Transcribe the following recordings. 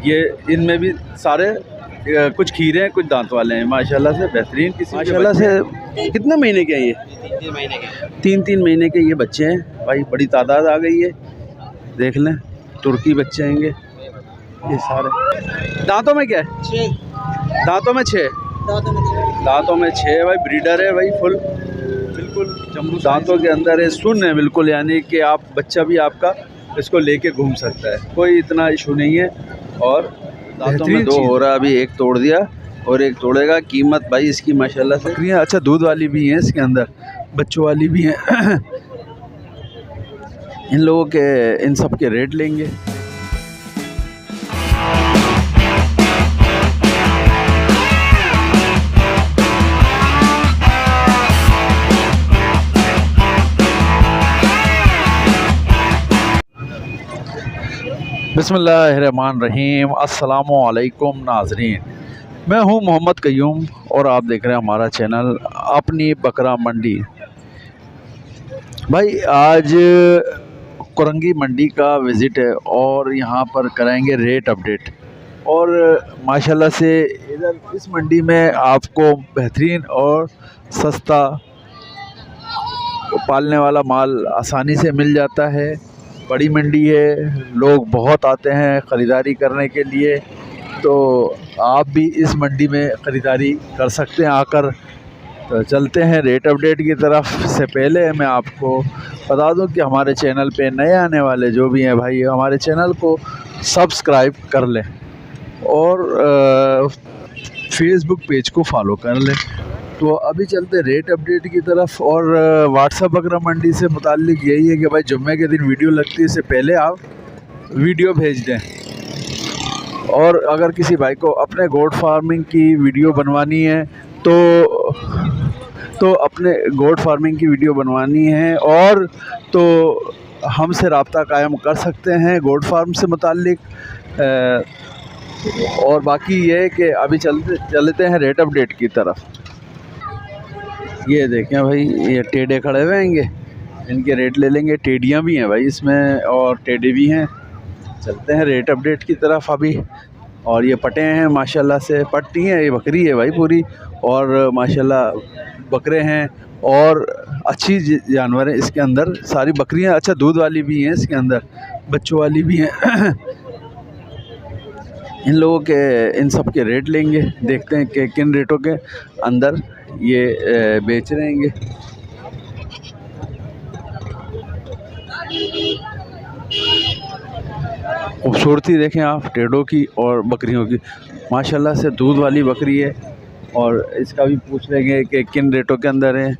ये इनमें भी सारे कुछ खीरे हैं, कुछ दांत वाले हैं। माशाल्लाह से बेहतरीन किस्म, माशाल्लाह से। कितने महीने के हैं ये? 3 महीने के। 3 महीने के ये बच्चे हैं भाई। बड़ी तादाद आ गई है, देख लें। तुर्की बच्चे हैंगे ये सारे। दांतों में क्या है? 6 दांतों में 6। दांतों में 6 भाई। ब्रीडर है भाई, फुल बिल्कुल जम्बू दांतों के अंदर है। सुन है बिल्कुल, यानी कि आप बच्चा भी आपका इसको लेके घूम सकता है, कोई इतना इशू नहीं है। और दांतों में 2 हो रहा, अभी एक तोड़ दिया और एक तोड़ेगा। कीमत भाई इसकी माशाल्लाह से बकरियाँ अच्छा दूध वाली भी हैं, इसके अंदर बच्चों वाली भी हैं। इन लोगों के इन सब के रेट लेंगे। बिस्मिल्लाहिर्रहमानिर्रहीम। अस्सलामुअलैकुम नाज़रीन, मैं हूं मोहम्मद कयूम और आप देख रहे हैं हमारा चैनल अपनी बकरा मंडी। भाई आज कुरंगी मंडी का विज़िट है और यहां पर कराएंगे रेट अपडेट। और माशाल्लाह से इधर इस मंडी में आपको बेहतरीन और सस्ता पालने वाला माल आसानी से मिल जाता है। बड़ी मंडी है, लोग बहुत आते हैं ख़रीदारी करने के लिए, तो आप भी इस मंडी में ख़रीदारी कर सकते हैं आकर। तो चलते हैं रेट अपडेट की तरफ। से पहले मैं आपको बता दूं कि हमारे चैनल पे नए आने वाले जो भी हैं भाई, हमारे चैनल को सब्सक्राइब कर लें और फेसबुक पेज को फॉलो कर लें। तो अभी चलते रेट अपडेट की तरफ। और व्हाट्सएप बकरा मंडी से मुताल्लिक यही है कि भाई जुम्मे के दिन वीडियो लगती है, इससे पहले आप वीडियो भेज दें। और अगर किसी भाई को अपने गोट फार्मिंग की वीडियो बनवानी है तो अपने गोट फार्मिंग की वीडियो बनवानी है और तो हमसे रब्ता कायम कर सकते हैं गोट फार्म से मुताल्लिक। और बाकी ये है कि अभी चलते हैं रेट अपडेट की तरफ। ये देखें भाई, ये टेढ़े खड़े हुए हैंगे, इनके रेट ले लेंगे। टेढ़ियाँ भी हैं भाई इसमें और टेढ़े भी हैं। चलते हैं रेट अपडेट की तरफ अभी। और ये पटे हैं माशाल्लाह से, पट्टी है, ये बकरी है भाई पूरी। और माशाल्लाह बकरे हैं और अच्छी जानवर हैं इसके अंदर। सारी बकरियां अच्छा दूध वाली भी हैं इसके अंदर, बच्चों वाली भी हैं। इन लोगों के इन सब के रेट लेंगे, देखते हैं कि किन रेटों के अंदर ये बेच रहे हैं। खूबसूरती देखें आप टेढ़ों की और बकरियों की। माशाल्लाह से दूध वाली बकरी है और इसका भी पूछ लेंगे कि किन रेटों के अंदर है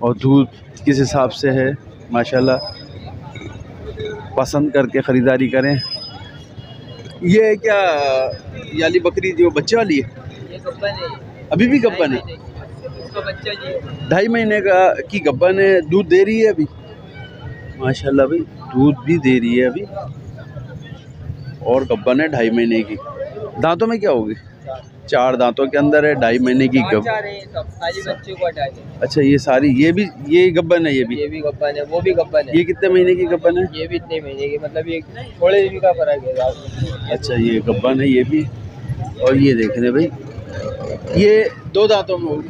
और दूध किस हिसाब से है। माशाल्लाह पसंद करके ख़रीदारी करें। ये क्या ये वाली बकरी जो बच्चे वाली है? ये गब्बन है, अभी भी गब्बन है? इसका बच्चा जी 2.5 महीने का की गब्बन है। दूध दे रही है अभी माशाल्लाह भाई, दूध भी दे रही है अभी और गब्बन है 2.5 महीने की। दांतों में क्या होगी? 4 दांतों के अंदर है, 2.5 महीने की गब्बन। बच्चे को हटा दें। अच्छा ये सारी ये गब्बन है? ये भी गब्बन है, वो भी गब्बन है। ये कितने महीने की गब्बन है? ये भी इतने महीने की, मतलब ये थोड़े दिन का फर्क है। अच्छा ये गब्बन है ये भी। और ये देख रहे भाई, ये 2 दांतों में होगी,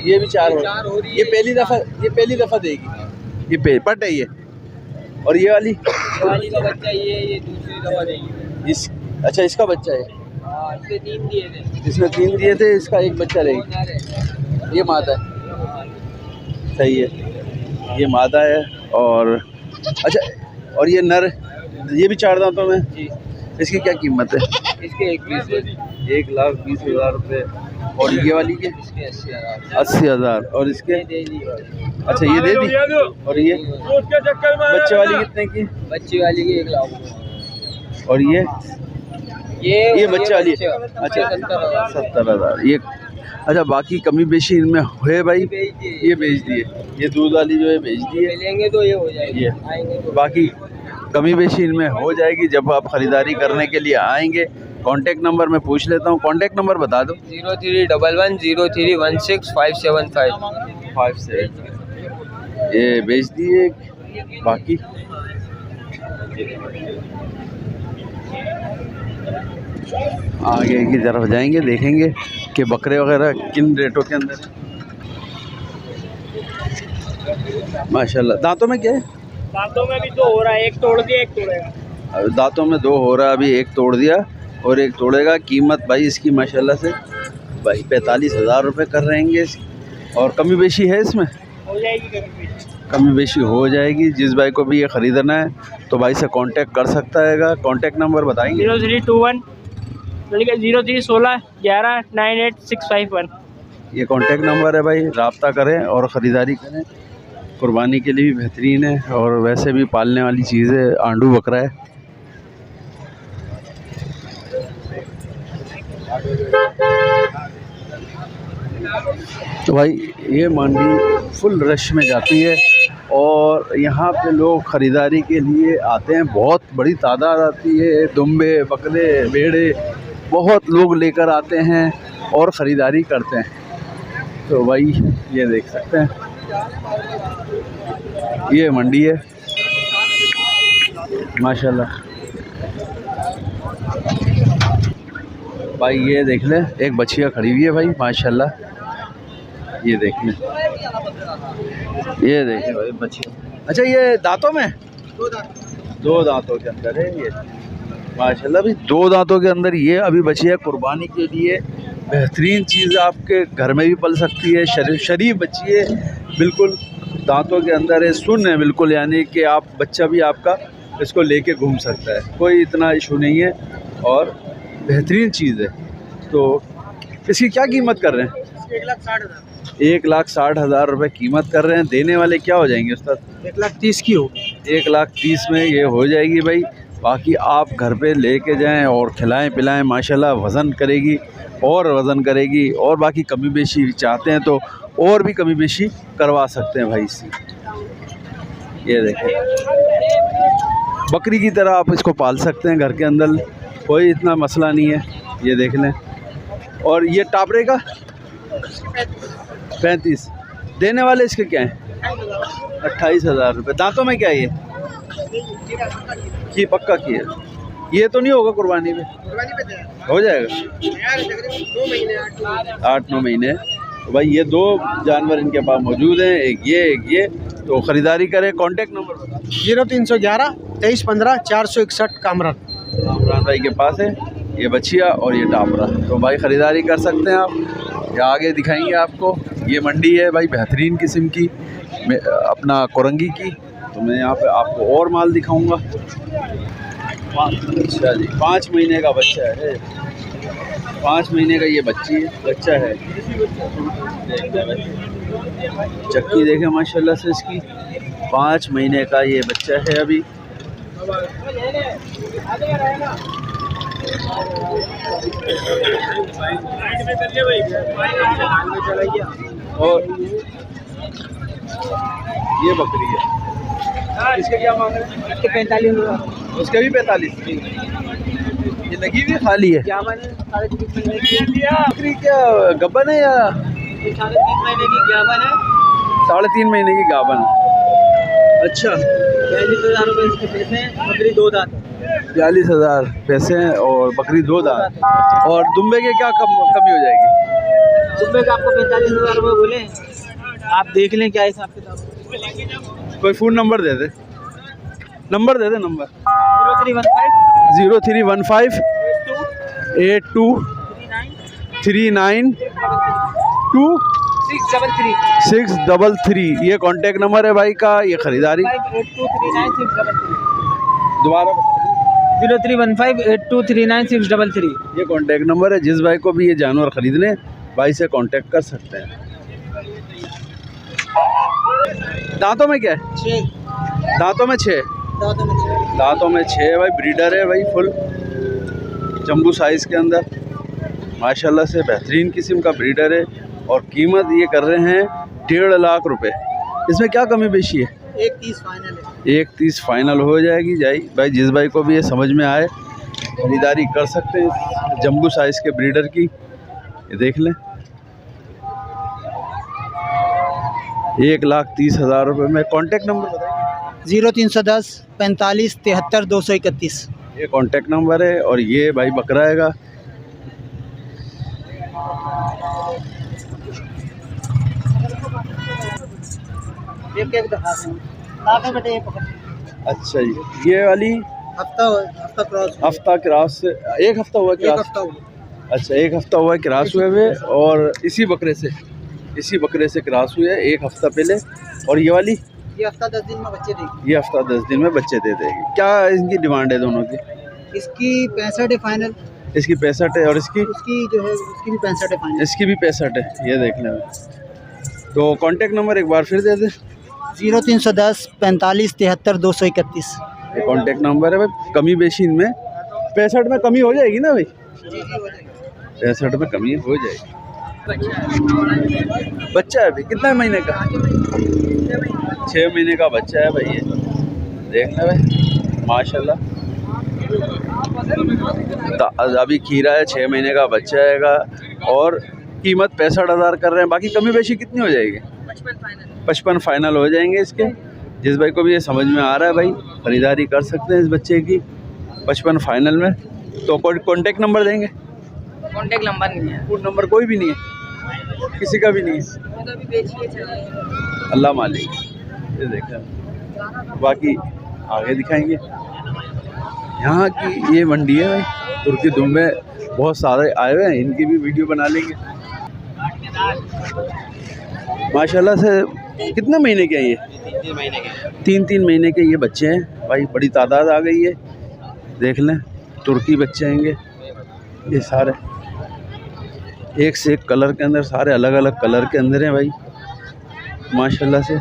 ये भी 4 हो रही है। ये पहली दफ़ा देगी, ये पट है ये। और ये वाली का बच्चा ये दूसरी दफा देगी। अच्छा इसका बच्चा है? इसने 3 दिए थे। इसने 3 दिए थे, इसका एक बच्चा रहेगी। ये मादा है, सही है, ये मादा है। और अच्छा और ये नर, ये भी 4 दांतों में जी। इसकी क्या कीमत है? इसके 1,20,000 रुपये। और ये वाली के? इसके 80,000। और इसके? अच्छा ये दे दी। और ये बच्चे वाली कितने की? बच्ची वाली की 1 लाख। और ये बच्चे वाली? अच्छा 70,000। ये अच्छा बाकी कमी बेशी इनमें है भाई? ये बेच दिए, ये दूध वाली जो है बेच दिए। लेंगे तो ये हो जाएगी, ये बाकी कमी बेशी इनमें हो जाएगी जब आप ख़रीदारी करने के लिए आएंगे। कॉन्टेक्ट नंबर मैं पूछ लेता हूँ, कॉन्टेक्ट नंबर बता दो। 0311031575। ये बेच दिए। बाकी आगे की तरफ जाएंगे, देखेंगे कि बकरे वगैरह किन रेटों के अंदर है। माशाल्लाह। दांतों में क्या है? दांतों में भी 2 हो रहा है, एक तोड़ दिया एक तोड़ेगा। अभी दांतों में 2 हो रहा है, अभी एक तोड़ दिया और एक तोड़ेगा। कीमत भाई इसकी माशाल्लाह से भाई 45,000 रुपये कर रहेंगे। और कमी बेशी है इसमें? हो जाएगी कभी। कमी बेशी हो जाएगी। जिस भाई को भी ये ख़रीदना है तो भाई से कांटेक्ट कर सकता है। कांटेक्ट नंबर बताएंगे? 0321 0316 11 98651। ये कांटेक्ट नंबर है भाई, रब्ता करें और ख़रीदारी करें। कुर्बानी के लिए भी बेहतरीन है और वैसे भी पालने वाली चीज़ है। आंडू बकरा है। तो भाई ये मंडी फुल रश में जाती है और यहाँ पे लोग ख़रीदारी के लिए आते हैं। बहुत बड़ी तादाद आती है। दुम्बे, बकरे, भेड़े बहुत लोग लेकर आते हैं और ख़रीदारी करते हैं। तो भाई ये देख सकते हैं, ये मंडी है माशाल्लाह। भाई ये देख लें, एक बछिया खड़ी हुई है भाई माशाल्लाह। ये देख लें, ये देखें भाई बछिया। अच्छा ये दांतों में? 2 दांतों के अंदर है ये माशाल्लाह। भाई 2 दांतों के अंदर ये अभी बछिया कुर्बानी के लिए बेहतरीन चीज़। आपके घर में भी पल सकती है। शरीफ बच्ची है बिल्कुल, दांतों के अंदर है, सुन है बिल्कुल, यानी कि आप बच्चा भी आपका इसको लेके घूम सकता है, कोई इतना इशू नहीं है और बेहतरीन चीज़ है। तो इसकी क्या कीमत कर रहे हैं? 1,60,000। 1,60,000 रुपये कीमत कर रहे हैं। देने वाले क्या हो जाएंगे उस्ताद? 1,30,000 की हो। 1,30,000 में ये हो जाएगी भाई। बाकी आप घर पे लेके जाएं और खिलाएं पिलाएं, माशाल्लाह वज़न करेगी और वज़न करेगी। और बाकी कमी बेशी चाहते हैं तो और भी कमी बेशी करवा सकते हैं भाई इससे। ये देखें, बकरी की तरह आप इसको पाल सकते हैं घर के अंदर, कोई इतना मसला नहीं है। ये देख लें। और ये टापरे का 35। देने वाले इसके क्या हैं? 28,000 रुपये। दांतों में क्या है ये? की पक्का की है। ये तो नहीं होगा कुर्बानी पे? हो जाएगा 8-9 महीने। तो भाई ये 2 जानवर इनके पास मौजूद हैं, एक ये। तो ख़रीदारी करें। कांटेक्ट नंबर बता। 0311 2315 461 कामरान भाई के पास है ये बछिया और ये टापरा। तो भाई ख़रीदारी कर सकते हैं आप। ये आगे दिखाएंगे आपको। ये मंडी है भाई बेहतरीन किस्म की अपना कोरंगी की। तो मैं यहाँ पे आपको और माल दिखाऊंगा। अच्छा जी, 5 महीने का बच्चा है। 5 महीने का ये बच्चा है। चक्की देखें माशाल्लाह से इसकी। 5 महीने का ये बच्चा है अभी। और ये बकरी है, इसके क्या मांग रहे हैं? 45,000। उसके भी 45। ये लगी हुई खाली है। क्या मैंने 3.5 महीने की बकरी क्या गब्बन है या 3.5 महीने की गाभन है? 3.5 महीने की गाभन है। अच्छा, 42,000 रुपये इसके पैसे हैं। बकरी 2 दांत है। 42,000 पैसे हैं और बकरी 2 दांत। और दुम्बे के क्या कमी हो जाएगी? दुम्बे का आपको 45,000 रुपये बोले, आप देख लें क्या हिसाब किताब। कोई फ़ोन नंबर दे दे। नंबर 0315 82 39 633। ये कांटेक्ट नंबर है भाई का। ये ख़रीदारी 8239 दोबारा 0315 8239 ये कांटेक्ट नंबर है। जिस भाई को भी ये जानवर ख़रीदने भाई से कांटेक्ट कर सकते हैं। दांतों में क्या है? 6 दांतों में 6। दांतों में 6 भाई। ब्रीडर है भाई फुल जम्बू साइज़ के अंदर माशाल्लाह से बेहतरीन किस्म का ब्रीडर है। और कीमत ये कर रहे हैं 1.5 लाख रुपए। इसमें क्या कमी बेशी है? 1.30 फाइनल है। 1.30 फाइनल हो जाएगी भाई। जिस भाई को भी ये समझ में आए खरीदारी कर सकते हैं जम्बू साइज़ के ब्रीडर की। ये देख लें, 1,30,000 रुपये में। कांटेक्ट नंबर बताइए। 0310 45 73 231। ये कॉन्टेक्ट नंबर है और ये भाई बकरा हैगा। अच्छा जी, ये वाली हफ्ता क्रॉस से, एक हफ्ता हुआ क्रॉस। अच्छा, एक हफ्ता हुआ है क्रॉस हुए हुए और इसी बकरे से क्रॉस हुए है एक हफ्ता पहले। और ये वाली ये हफ्ता 10 दिन में बच्चे देगी। ये हफ्ता 10 दिन में बच्चे दे देगी। क्या इनकी डिमांड है दोनों की? इसकी 65 है फाइनल। इसकी 65 है और इसकी जो है उसकी भी 65 है फाइनल। इसकी भी 65 है। ये देख लें। तो कांटेक्ट नंबर एक बार फिर दे दें। 0310 45 73 231। ये कांटेक्ट नंबर है भाई। कमी बेशी इनमें 65 में कमी हो जाएगी ना भाई? 65 में कमी हो जाएगी। बच्चा है अभी कितना महीने का? 6 महीने का बच्चा है भाई। ये देखना भाई माशाल्लाह। अभी खीरा है, 6 महीने का बच्चा हैगा और कीमत 65,000 कर रहे हैं। बाकी कमी बेशी कितनी हो जाएगी? 55 फाइनल हो जाएंगे इसके। जिस भाई को भी ये समझ में आ रहा है भाई ख़रीदारी कर सकते हैं इस बच्चे की 55 फाइनल में। तो कॉन्टेक्ट नंबर देंगे? कॉन्टेक्ट नंबर नहीं है। फोन नंबर कोई भी नहीं है, किसी का भी नहीं है। अल्लाह मालिक। ये देखा। बाकी आगे दिखाएंगे। यहाँ की ये मंडी है भाई। तुर्की दुम्बे बहुत सारे आए हुए हैं, इनकी भी वीडियो बना लेंगे माशाल्लाह से। कितने महीने के हैं ये? 3 महीने के। 3 महीने के ये बच्चे हैं भाई। बड़ी तादाद आ गई है। देख लें, तुर्की बच्चे हैंगे ये सारे। एक से एक कलर के अंदर, सारे अलग अलग कलर के अंदर हैं भाई माशाल्लाह से।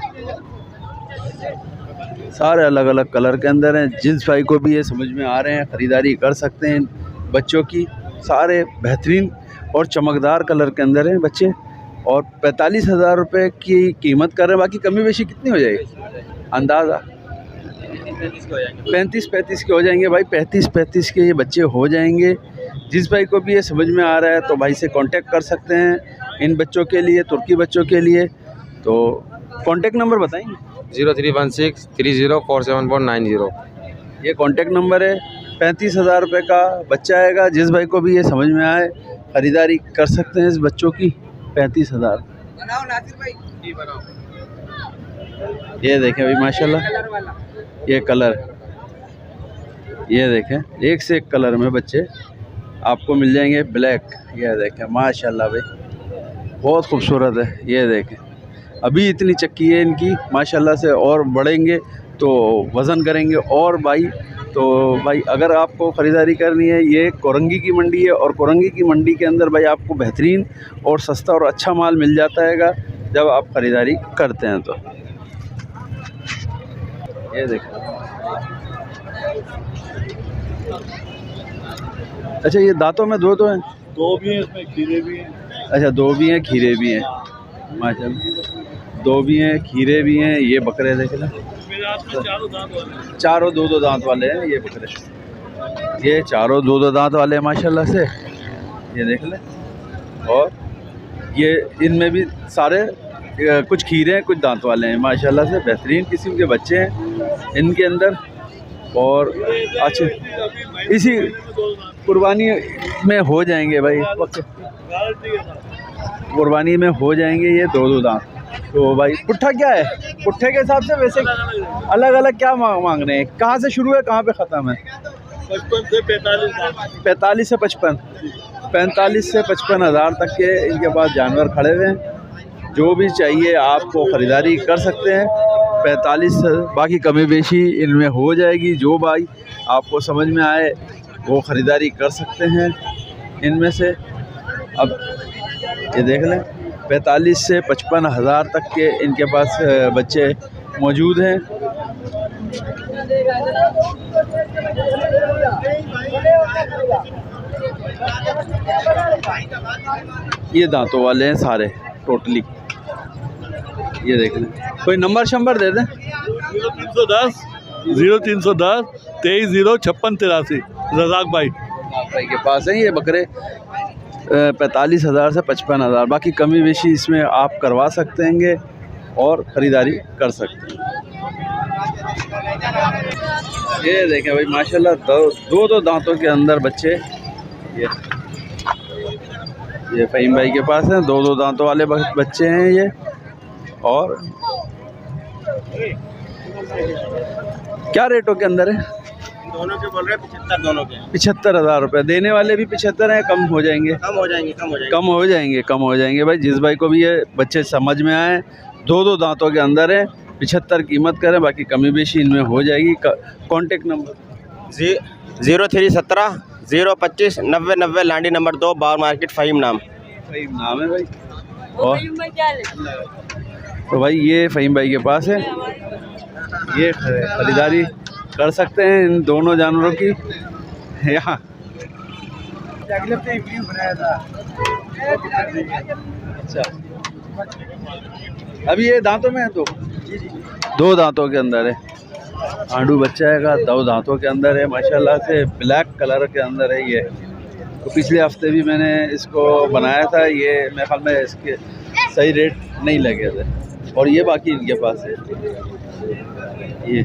सारे अलग अलग कलर के अंदर हैं। जिस भाई को भी ये समझ में आ रहे हैं ख़रीदारी कर सकते हैं बच्चों की। सारे बेहतरीन और चमकदार कलर के अंदर हैं बच्चे। और 45,000 रुपये की कीमत कर रहे हैं। बाकी कमी बेशी कितनी हो जाएगी अंदाज़ा? 35 के हो जाएंगे भाई। 35 के ये बच्चे हो जाएंगे। जिस भाई को भी ये समझ में आ रहा है तो भाई से कांटेक्ट कर सकते हैं इन बच्चों के लिए, तुर्की बच्चों के लिए। तो कांटेक्ट नंबर बताएंगे? 0316 304749 ये कांटेक्ट नंबर है। 35,000 रुपये का बच्चा आएगा। जिस भाई को भी ये समझ में आए ख़रीदारी कर सकते हैं इस बच्चों की 35,000। ये देखें भाई माशाल्लाह। ये कलर, ये देखें एक से एक कलर में बच्चे आपको मिल जाएंगे। ब्लैक, ये देखें माशाल्लाह भाई बहुत खूबसूरत है। ये देखें अभी इतनी चक्की है इनकी माशाल्लाह से, और बढ़ेंगे तो वज़न करेंगे और भाई। तो भाई अगर आपको ख़रीदारी करनी है, ये कोरंगी की मंडी है और कोरंगी की मंडी के अंदर भाई आपको बेहतरीन और सस्ता और अच्छा माल मिल जाता हैगा जब आप ख़रीदारी करते हैं। तो ये देखें। अच्छा, ये दांतों में दो तो हैं? 2 भी हैं, इसमें खीरे भी हैं। अच्छा, 2 भी हैं, खीरे भी हैं माशाल्लाह। 2 भी हैं, खीरे भी हैं। ये बकरे देख लें, चारों 2 दांत वाले हैं ये बकरे। ये चारों 2 दांत वाले हैं माशाल्लाह से। ये देख लें। और ये इनमें भी सारे कुछ खीरे हैं, कुछ दांत वाले हैं माशाल्लाह से। बेहतरीन किस्म के बच्चे हैं इनके अंदर। और अच्छा, इसी कुर्बानी में हो जाएंगे भाई, कुर्बानी में हो जाएंगे ये 2 दांत। तो भाई पुट्ठा क्या है? पुट्ठे के हिसाब से वैसे अलग अलग क्या मांग रहे हैं? कहाँ से शुरू है, कहाँ पे ख़त्म है? 55 से 45। 45 से 55। 45 से 55,000 तक के इनके पास जानवर खड़े हुए हैं। जो भी चाहिए आपको ख़रीदारी कर सकते हैं 45 से। बाकी कमी बेशी इनमें हो जाएगी। जो भाई आपको समझ में आए वो ख़रीदारी कर सकते हैं इनमें से। अब ये देख लें 45 से 55,000 तक के इनके पास बच्चे मौजूद हैं। ये दांतों वाले हैं सारे टोटली। ये देख लें। कोई नंबर शंबर दे दें? 0310 23 0 56 83। रज़ाक भाई के पास हैं ये बकरे 45,000 से 55,000। बाकी कमी बेशी इसमें आप करवा सकते हैं और ख़रीदारी कर सकते हैं। ये देखें भाई माशाल्लाह दो दांतों के अंदर बच्चे। ये फ़हीम भाई के पास हैं, दो दांतों वाले बच्चे हैं ये। और क्या रेटों के अंदर है? दोनों के बोल रहे हैं 75, दोनों के 75,000 रुपये। देने वाले भी 75 हैं, कम हो जाएंगे? कम हो जाएंगे, कम हो जाएंगे, कम हो जाएंगे भाई। जिस भाई को भी ये बच्चे समझ में आए, दो दांतों के अंदर है, 75 कीमत करें, बाकी कमी बेशी इनमें हो जाएगी। कॉन्टेक्ट नंबर 0317 025 90 90, लांडी नंबर 2, बावर मार्केट, फ़हीम नाम है भाई। और तो भाई ये फ़हीम भाई के पास है, ये खरीदारी कर सकते हैं इन दोनों जानवरों की यहाँ। अच्छा, अभी ये दांतों में है तो दो दांतों के अंदर है। आंडू बच्चा है का, दो दांतों के अंदर है माशाल्लाह से, ब्लैक कलर के अंदर है ये। तो पिछले हफ्ते भी मैंने इसको बनाया था, ये मेरे ख्याल में इसके सही रेट नहीं लगे थे। और ये बाकी इनके पास है ये।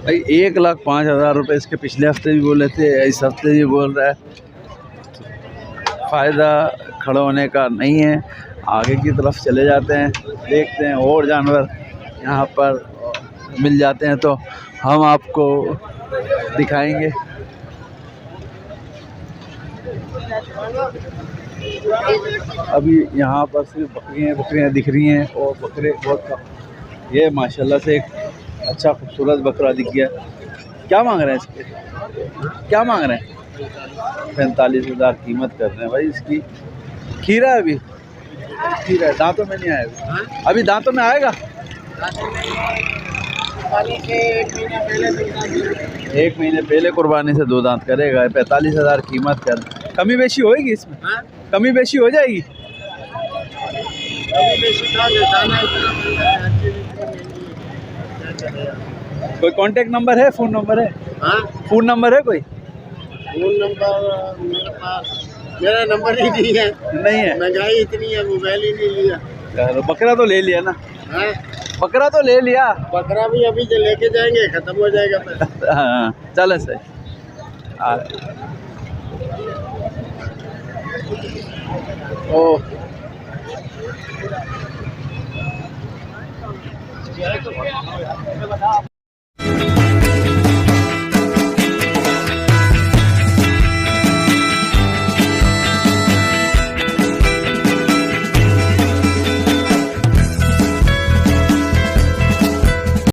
भाई 1,05,000 रुपये इसके पिछले हफ्ते भी बोले थे, इस हफ्ते भी बोल रहा है। फ़ायदा खड़ा होने का नहीं है, आगे की तरफ चले जाते हैं, देखते हैं और जानवर यहाँ पर मिल जाते हैं तो हम आपको दिखाएंगे। अभी यहाँ पर सिर्फ बकरियाँ दिख रही हैं और बकरे बहुत कम। ये माशाल्लाह से एक अच्छा खूबसूरत बकरा दिख गया। क्या मांग रहे हैं इसके? क्या मांग रहे हैं? 45,000 कीमत कर रहे हैं भाई इसकी। खीरा है, अभी खीरा है, दांतों में नहीं आएगा, अभी दांतों में आएगा। एक महीने पहले कुर्बानी से दो दांत करेगा। 45,000 कीमत कर। कमी बेशी होएगी इसमें? कमी बेशी हो जाएगी। कोई कांटेक्ट नंबर है, फ़ोन नंबर है? फ़ोन नंबर है कोई? फ़ोन नंबर मेरे पास, मेरा नंबर ही नहीं है। नहीं है, महंगाई इतनी है, मोबाइल ही नहीं लिया। चलो बकरा तो ले लिया ना? हाँ, बकरा तो ले लिया। बकरा भी अभी जो लेके जाएंगे खत्म हो जाएगा पैसा। हाँ चलो सही। ओ